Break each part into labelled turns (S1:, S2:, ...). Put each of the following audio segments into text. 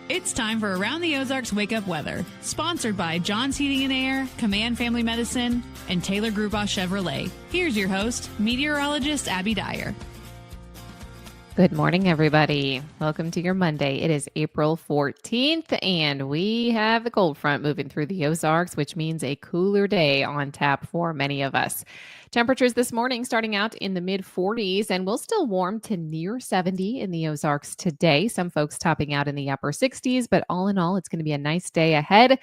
S1: It's time for Around the Ozarks Wake Up Weather, sponsored by John's Heating and Air, Command Family Medicine, and Taylor Grubaugh Chevrolet. Here's your host, meteorologist Abby Dyer.
S2: Good morning, everybody. Welcome to your Monday. It is April 14th, and we have the cold front moving through the Ozarks, which means a cooler day on tap for many of us. Temperatures this morning starting out in the mid-40s, and we'll still warm to near 70 in the Ozarks today. Some folks topping out in the upper 60s, but all in all, it's going to be a nice day ahead.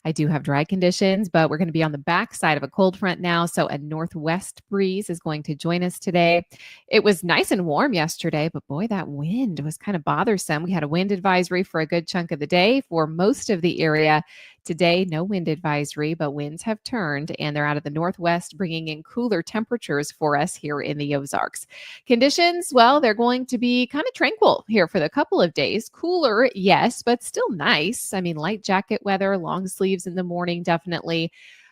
S2: I do have dry conditions, but we're going to be on the backside of a cold front now. So a northwest breeze is going to join us today. It was nice and warm yesterday, but boy, that wind was kind of bothersome. We had a wind advisory for a good chunk of the day for most of the area. Today, no wind advisory, but winds have turned and they're out of the northwest, bringing in cooler temperatures for us here in the Ozarks. Conditions, well, they're going to be kind of tranquil here for the couple of days. Cooler, yes, but still nice. I mean, light jacket weather, long sleeves in the morning, definitely.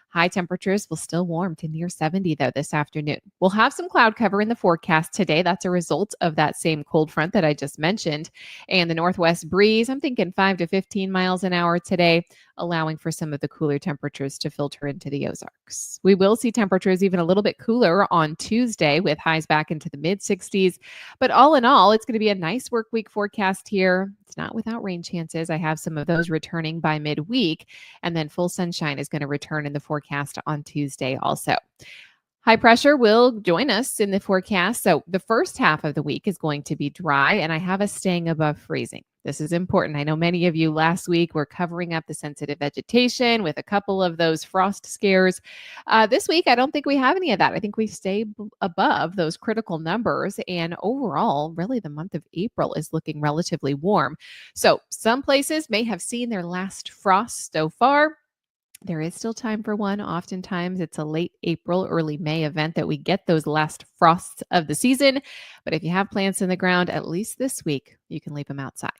S2: High temperatures will still warm to near 70, though, this afternoon. We'll have some cloud cover in the forecast today. That's a result of that same cold front that I just mentioned. And the northwest breeze, I'm thinking 5 to 15 miles an hour today, allowing for some of the cooler temperatures to filter into the Ozarks. We will see temperatures even a little bit cooler on Tuesday with highs back into the mid-60s. But all in all, it's going to be a nice work week forecast here. It's not without rain chances. I have some of those returning by midweek, and then full sunshine is going to return in the forecast on Tuesday also. High pressure will join us in the forecast. So the first half of the week is going to be dry, and I have us staying above freezing. This is important. I know many of you last week were covering up the sensitive vegetation with a couple of those frost scares. This week, I don't think we have any of that. I think we stay above those critical numbers. And overall, really the month of April is looking relatively warm. So some places may have seen their last frost so far. There is still time for one. Oftentimes, it's a late April, early May event that we get those last frosts of the season. But if you have plants in the ground, at least this week, you can leave them outside.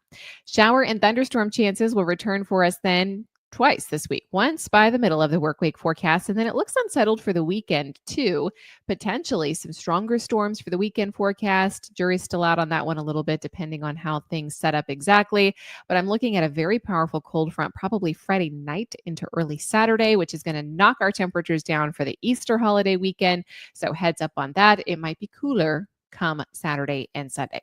S2: Shower and thunderstorm chances will return for us then twice this week. Once by the middle of the work week forecast, and then it looks unsettled for the weekend too. Potentially some stronger storms for the weekend forecast. Jury's still out on that one a little bit, depending on how things set up exactly. But I'm looking at a very powerful cold front, probably Friday night into early Saturday, which is going to knock our temperatures down for the Easter holiday weekend. So heads up on that. It might be cooler come Saturday and Sunday.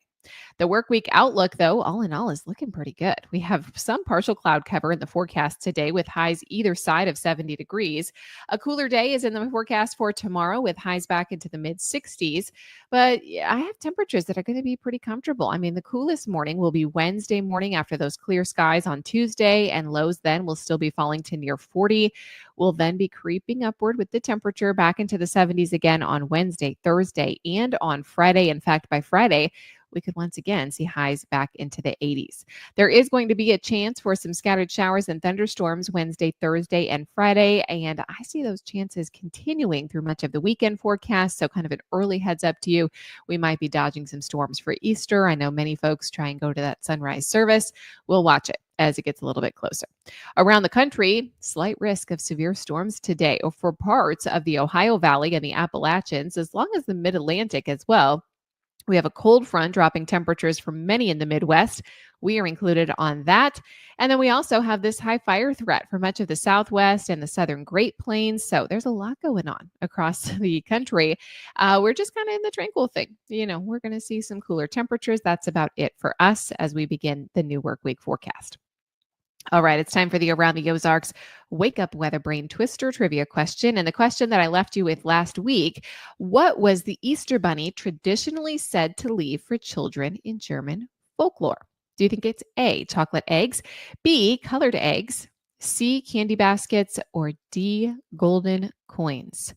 S2: The work week outlook, though, all in all, is looking pretty good. We have some partial cloud cover in the forecast today with highs either side of 70 degrees. A cooler day is in the forecast for tomorrow with highs back into the mid-60s. But I have temperatures that are going to be pretty comfortable. I mean, the coolest morning will be Wednesday morning after those clear skies on Tuesday, and lows then will still be falling to near 40. We'll then be creeping upward with the temperature back into the 70s again on Wednesday, Thursday, and on Friday. In fact, by Friday, we could once again see highs back into the 80s. There is going to be a chance for some scattered showers and thunderstorms Wednesday, Thursday, and Friday, and I see those chances continuing through much of the weekend forecast, so kind of an early heads up to you. We might be dodging some storms for Easter. I know many folks try and go to that sunrise service. We'll watch it as it gets a little bit closer. Around the country, slight risk of severe storms today for parts of the Ohio Valley and the Appalachians, as long as the Mid-Atlantic as well. We have a cold front dropping temperatures for many in the Midwest. We are included on that. And then we also have this high fire threat for much of the Southwest and the Southern Great Plains. So there's a lot going on across the country. We're just kind of in the tranquil thing. We're going to see some cooler temperatures. That's about it for us as we begin the new work week forecast. All right, it's time for the Around the Ozarks Wake Up Weather Brain Twister trivia question. And the question that I left you with last week, what was the Easter Bunny traditionally said to leave for children in German folklore? Do you think it's A, chocolate eggs, B, colored eggs, C, candy baskets, or D, golden coins?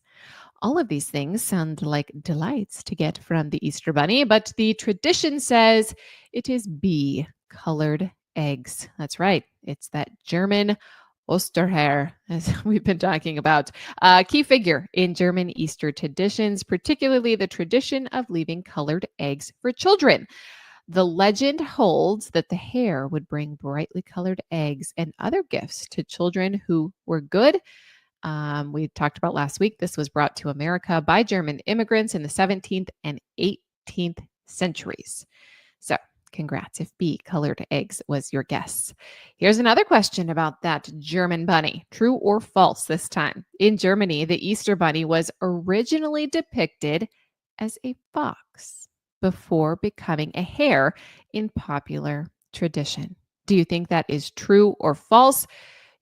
S2: All of these things sound like delights to get from the Easter Bunny, but the tradition says it is B, colored eggs. That's right. It's that German Osterhare, as we've been talking about, a key figure in German Easter traditions, particularly the tradition of leaving colored eggs for children. The legend holds that the hare would bring brightly colored eggs and other gifts to children who were good. We talked about last week, this was brought to America by German immigrants in the 17th and 18th centuries. So Congrats if B, colored eggs, was your guess. Here's another question about that German bunny. True or false this time? In Germany, the Easter bunny was originally depicted as a fox before becoming a hare in popular tradition. Do you think that is true or false?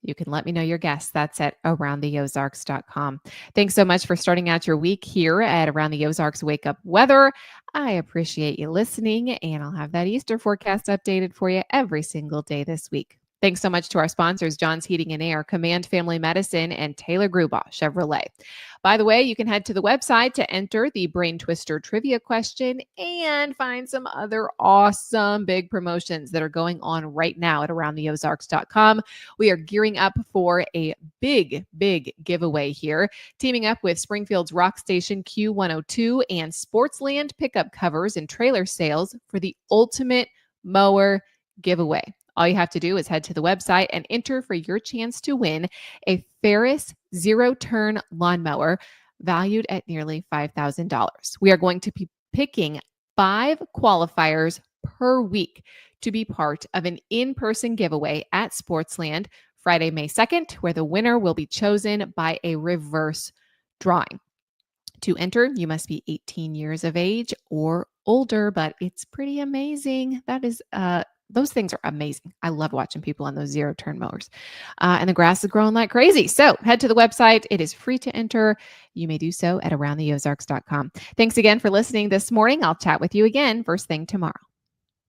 S2: You can let me know your guess. That's at aroundtheozarks.com. Thanks so much for starting out your week here at Around the Ozarks Wake Up Weather. I appreciate you listening, and I'll have that Easter forecast updated for you every single day this week. Thanks so much to our sponsors, John's Heating and Air, Command Family Medicine, and Taylor Grubaugh Chevrolet. By the way, you can head to the website to enter the Brain Twister trivia question and find some other awesome big promotions that are going on right now at aroundtheozarks.com. We are gearing up for a big giveaway here, teaming up with Springfield's Rock Station Q102 and Sportsland pickup covers and trailer sales for the ultimate mower giveaway. All you have to do is head to the website and enter for your chance to win a Ferris zero-turn lawnmower valued at nearly $5,000. We are going to be picking 5 qualifiers per week to be part of an in-person giveaway at Sportsland Friday, May 2nd, where the winner will be chosen by a reverse drawing. To enter, you must be 18 years of age or older, but it's pretty amazing. Those things are amazing. I love watching people on those zero-turn mowers. And the grass is growing like crazy. So head to the website. It is free to enter. You may do so at aroundtheozarks.com. Thanks again for listening this morning. I'll chat with you again first thing tomorrow.